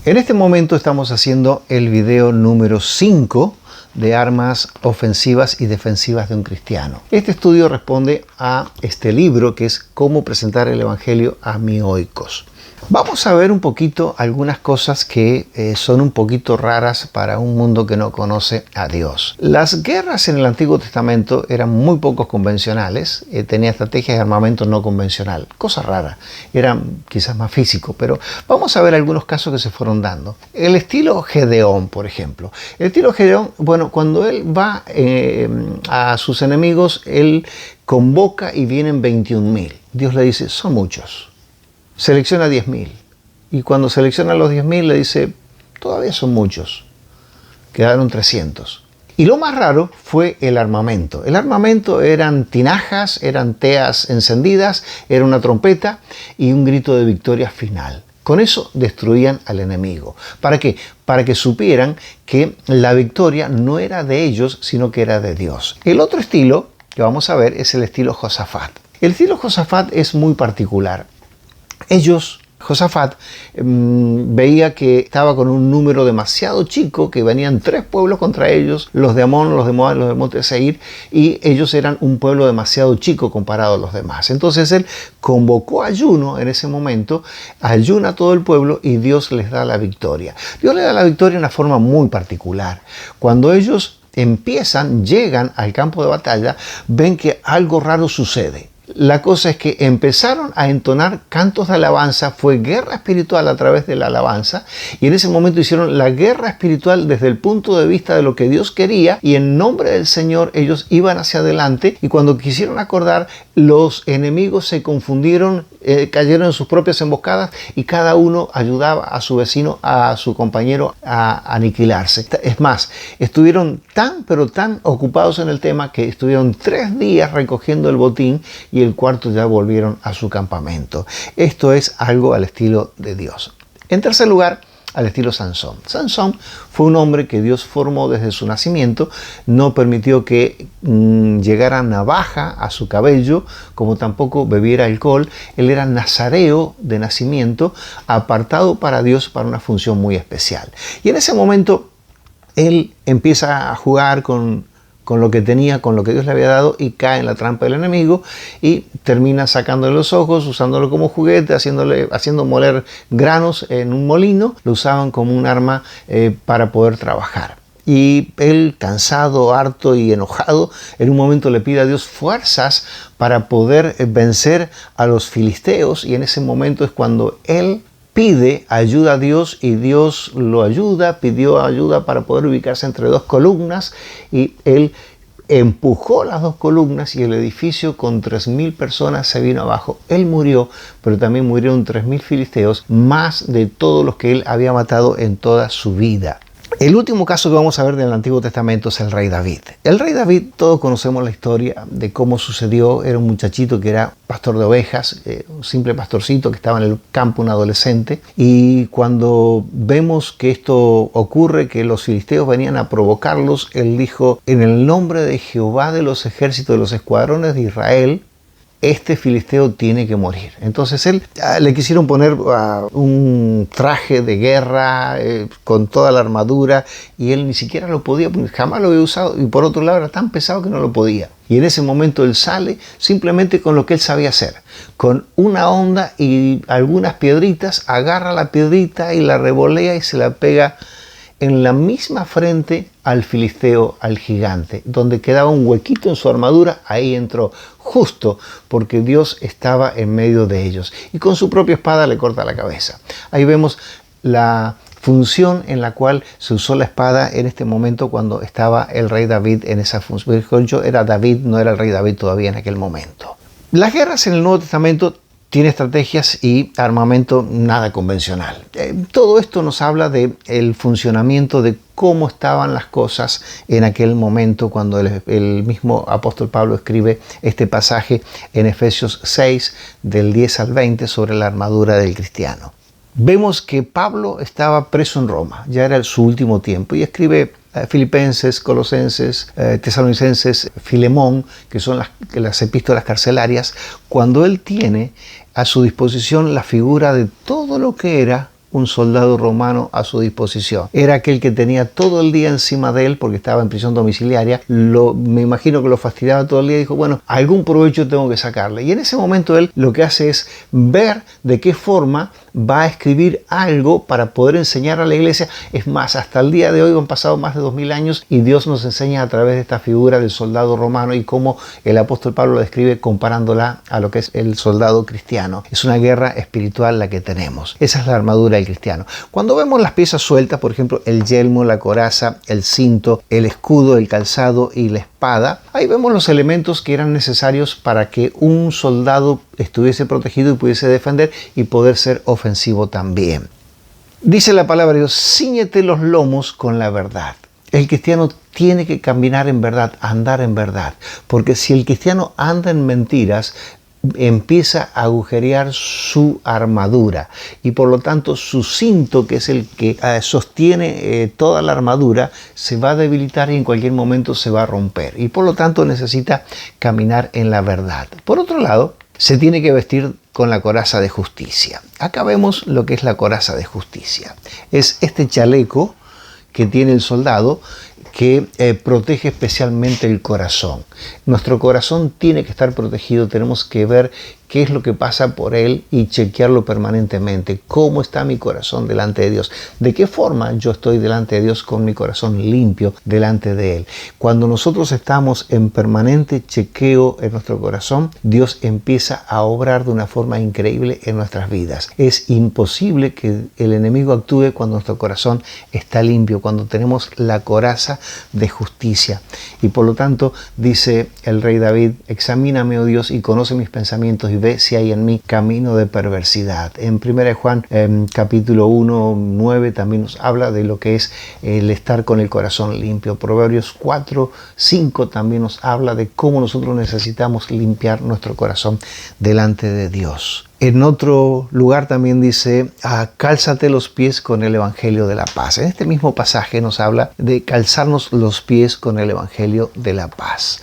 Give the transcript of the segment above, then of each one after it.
En este momento estamos haciendo el video número 5 de armas ofensivas y defensivas de un cristiano. Este estudio responde a este libro que es Cómo presentar el Evangelio a mioicos. Vamos a ver un poquito algunas cosas que son un poquito raras para un mundo que no conoce a Dios. Las guerras en el Antiguo Testamento eran muy poco convencionales, tenía estrategias de armamento no convencional, cosa rara, eran quizás más físico, pero vamos a ver algunos casos que se fueron dando. El estilo Gedeón, por ejemplo. El estilo Gedeón, bueno, cuando él va a sus enemigos, él convoca y vienen 21.000. Dios le dice, son muchos. Selecciona 10.000 y cuando selecciona los 10.000 le dice, todavía son muchos, quedaron 300. Y lo más raro fue el armamento. El armamento eran tinajas, eran teas encendidas, era una trompeta y un grito de victoria final. Con eso destruían al enemigo. ¿Para qué? Para que supieran que la victoria no era de ellos, sino que era de Dios. El otro estilo que vamos a ver es el estilo Josafat. El estilo Josafat es muy particular. Josafat veía que estaba con un número demasiado chico, que venían 3 pueblos contra ellos, los de Amón, los de Moab, los de Monte Seir, y ellos eran un pueblo demasiado chico comparado a los demás. Entonces él convocó ayuno en ese momento, ayuna a todo el pueblo y Dios les da la victoria. Dios les da la victoria de una forma muy particular. Cuando ellos llegan al campo de batalla, ven que algo raro sucede. La cosa es que empezaron a entonar cantos de alabanza, fue guerra espiritual a través de la alabanza y en ese momento hicieron la guerra espiritual desde el punto de vista de lo que Dios quería y en nombre del Señor ellos iban hacia adelante y cuando quisieron acordar los enemigos se confundieron, cayeron en sus propias emboscadas y cada uno ayudaba a su vecino, a su compañero a aniquilarse. Es más, estuvieron tan ocupados en el tema que estuvieron 3 días recogiendo el botín y el cuarto ya volvieron a su campamento. Esto es algo al estilo de Dios. En tercer lugar, al estilo Sansón. Sansón fue un hombre que Dios formó desde su nacimiento, no permitió que llegara navaja a su cabello, como tampoco bebiera alcohol. Él era nazareo de nacimiento, apartado para Dios para una función muy especial. Y en ese momento él empieza a jugar con lo que tenía, con lo que Dios le había dado y cae en la trampa del enemigo y termina sacándole los ojos, usándolo como juguete, haciendo moler granos en un molino, lo usaban como un arma para poder trabajar. Y él, cansado, harto y enojado, en un momento le pide a Dios fuerzas para poder vencer a los filisteos y en ese momento es cuando él pide ayuda a Dios y Dios lo ayuda, pidió ayuda para poder ubicarse entre 2 columnas y él empujó las 2 columnas y el edificio con 3.000 personas se vino abajo. Él murió, pero también murieron 3.000 filisteos, más de todos los que él había matado en toda su vida. El último caso que vamos a ver del Antiguo Testamento es el rey David. El rey David, todos conocemos la historia de cómo sucedió. Era un muchachito que era pastor de ovejas, un simple pastorcito que estaba en el campo, un adolescente. Y cuando vemos que esto ocurre, que los filisteos venían a provocarlos, él dijo, en el nombre de Jehová de los ejércitos de los escuadrones de Israel, este filisteo tiene que morir. Entonces él le quisieron poner un traje de guerra con toda la armadura y él ni siquiera lo podía, porque jamás lo había usado y por otro lado era tan pesado que no lo podía. Y en ese momento él sale simplemente con lo que él sabía hacer, con una honda y algunas piedritas, agarra la piedrita y la revolea y se la pega en la misma frente al filisteo, al gigante, donde quedaba un huequito en su armadura. Ahí entró justo porque Dios estaba en medio de ellos y con su propia espada le corta la cabeza. Ahí vemos la función en la cual se usó la espada en este momento cuando estaba el rey David en esa función. Yo era David, no era el rey David todavía en aquel momento. Las guerras en el Nuevo Testamento tiene estrategias y armamento nada convencional. Todo esto nos habla del funcionamiento de cómo estaban las cosas en aquel momento cuando el mismo apóstol Pablo escribe este pasaje en Efesios 6 del 10 al 20 sobre la armadura del cristiano. Vemos que Pablo estaba preso en Roma, ya era su último tiempo y escribe Filipenses, Colosenses, Tesalonicenses, Filemón, que son las epístolas carcelarias, cuando él tiene a su disposición la figura de todo lo que era un soldado romano a su disposición. Era aquel que tenía todo el día encima de él porque estaba en prisión domiciliaria. Me imagino que lo fastidiaba todo el día y dijo, bueno, algún provecho tengo que sacarle. Y en ese momento él lo que hace es ver de qué forma va a escribir algo para poder enseñar a la iglesia. Es más, hasta el día de hoy han pasado más de 2000 años y Dios nos enseña a través de esta figura del soldado romano y cómo el apóstol Pablo lo describe comparándola a lo que es el soldado cristiano. Es una guerra espiritual la que tenemos. Esa es la armadura del cristiano. Cuando vemos las piezas sueltas, por ejemplo, el yelmo, la coraza, el cinto, el escudo, el calzado y la espada, ahí vemos los elementos que eran necesarios para que un soldado estuviese protegido y pudiese defender y poder ser ofensivo también. Dice la palabra de Dios, cíñete los lomos con la verdad. El cristiano tiene que caminar en verdad, andar en verdad, porque si el cristiano anda en mentiras, empieza a agujerear su armadura y por lo tanto su cinto, que es el que sostiene toda la armadura, se va a debilitar y en cualquier momento se va a romper y por lo tanto necesita caminar en la verdad. Por otro lado, se tiene que vestir con la coraza de justicia. Acá vemos lo que es la coraza de justicia. Es este chaleco que tiene el soldado que protege especialmente el corazón. Nuestro corazón tiene que estar protegido, tenemos que ver qué es lo que pasa por él y chequearlo permanentemente. ¿Cómo está mi corazón delante de Dios? ¿De qué forma yo estoy delante de Dios con mi corazón limpio delante de Él? Cuando nosotros estamos en permanente chequeo en nuestro corazón, Dios empieza a obrar de una forma increíble en nuestras vidas. Es imposible que el enemigo actúe cuando nuestro corazón está limpio, cuando tenemos la coraza de justicia. Y por lo tanto, dice el rey David, examíname, oh Dios, y conoce mis pensamientos y ve si hay en mí camino de perversidad. En 1 Juan capítulo 1, 9 también nos habla de lo que es el estar con el corazón limpio. Proverbios 4, 5 también nos habla de cómo nosotros necesitamos limpiar nuestro corazón delante de Dios. En otro lugar también dice, cálzate los pies con el Evangelio de la paz. En este mismo pasaje nos habla de calzarnos los pies con el Evangelio de la paz.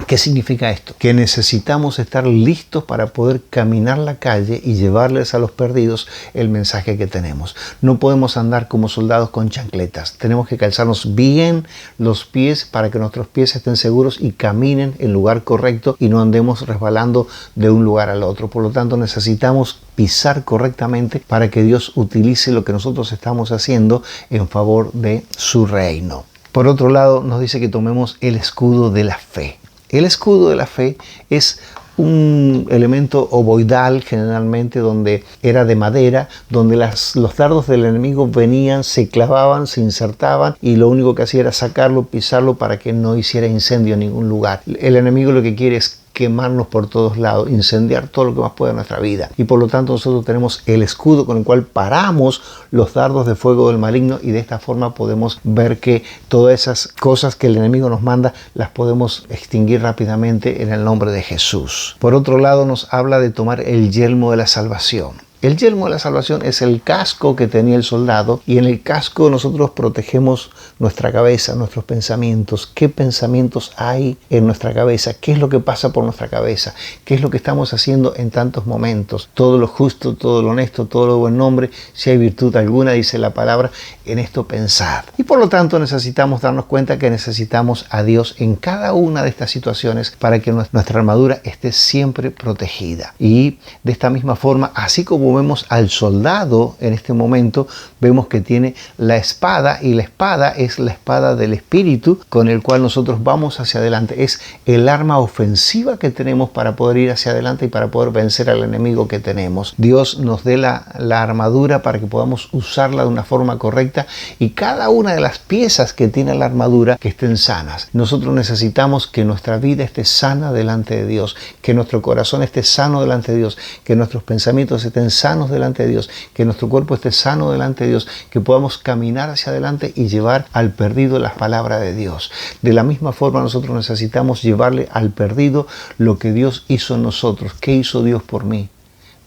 ¿Qué significa esto? Que necesitamos estar listos para poder caminar la calle y llevarles a los perdidos el mensaje que tenemos. No podemos andar como soldados con chancletas. Tenemos que calzarnos bien los pies para que nuestros pies estén seguros y caminen en el lugar correcto y no andemos resbalando de un lugar al otro. Por lo tanto, necesitamos pisar correctamente para que Dios utilice lo que nosotros estamos haciendo en favor de su reino. Por otro lado, nos dice que tomemos el escudo de la fe. El escudo de la fe es un elemento ovoidal generalmente, donde era de madera, donde los dardos del enemigo venían, se clavaban, se insertaban y lo único que hacía era sacarlo, pisarlo para que no hiciera incendio en ningún lugar. El enemigo lo que quiere es quemarnos por todos lados, incendiar todo lo que más pueda en nuestra vida. Y por lo tanto nosotros tenemos el escudo con el cual paramos los dardos de fuego del maligno y de esta forma podemos ver que todas esas cosas que el enemigo nos manda las podemos extinguir rápidamente en el nombre de Jesús. Por otro lado nos habla de tomar el yelmo de la salvación. El yelmo de la salvación es el casco que tenía el soldado y en el casco nosotros protegemos nuestra cabeza, nuestros pensamientos. ¿Qué pensamientos hay en nuestra cabeza? ¿Qué es lo que pasa por nuestra cabeza? ¿Qué es lo que estamos haciendo en tantos momentos? Todo lo justo, todo lo honesto, todo lo buen nombre, si hay virtud alguna, dice la palabra, en esto pensad. Y por lo tanto necesitamos darnos cuenta que necesitamos a Dios en cada una de estas situaciones para que nuestra armadura esté siempre protegida. Y de esta misma forma, así como vemos al soldado en este momento, vemos que tiene la espada y la espada es la espada del Espíritu con el cual nosotros vamos hacia adelante. Es el arma ofensiva que tenemos para poder ir hacia adelante y para poder vencer al enemigo que tenemos. Dios nos dé la armadura para que podamos usarla de una forma correcta y cada una de las piezas que tiene la armadura que estén sanas. Nosotros necesitamos que nuestra vida esté sana delante de Dios, que nuestro corazón esté sano delante de Dios, que nuestros pensamientos estén sanos delante de Dios, que nuestro cuerpo esté sano delante de Dios, que podamos caminar hacia adelante y llevar al perdido las palabras de Dios. De la misma forma nosotros necesitamos llevarle al perdido lo que Dios hizo en nosotros. ¿Qué hizo Dios por mí?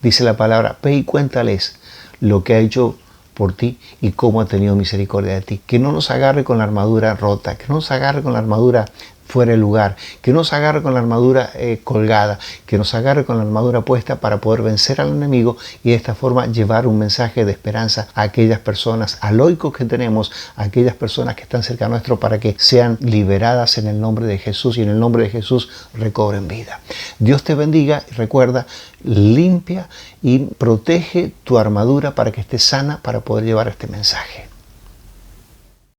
Dice la palabra, ve y cuéntales lo que ha hecho por ti y cómo ha tenido misericordia de ti. Que no nos agarre con la armadura rota, que no nos agarre con la armadura fuera de lugar, que nos agarre con la armadura colgada, que nos agarre con la armadura puesta para poder vencer al enemigo y de esta forma llevar un mensaje de esperanza a aquellas personas, a los que tenemos, a aquellas personas que están cerca nuestro, para que sean liberadas en el nombre de Jesús y en el nombre de Jesús recobren vida. Dios te bendiga y recuerda, limpia y protege tu armadura para que esté sana para poder llevar este mensaje.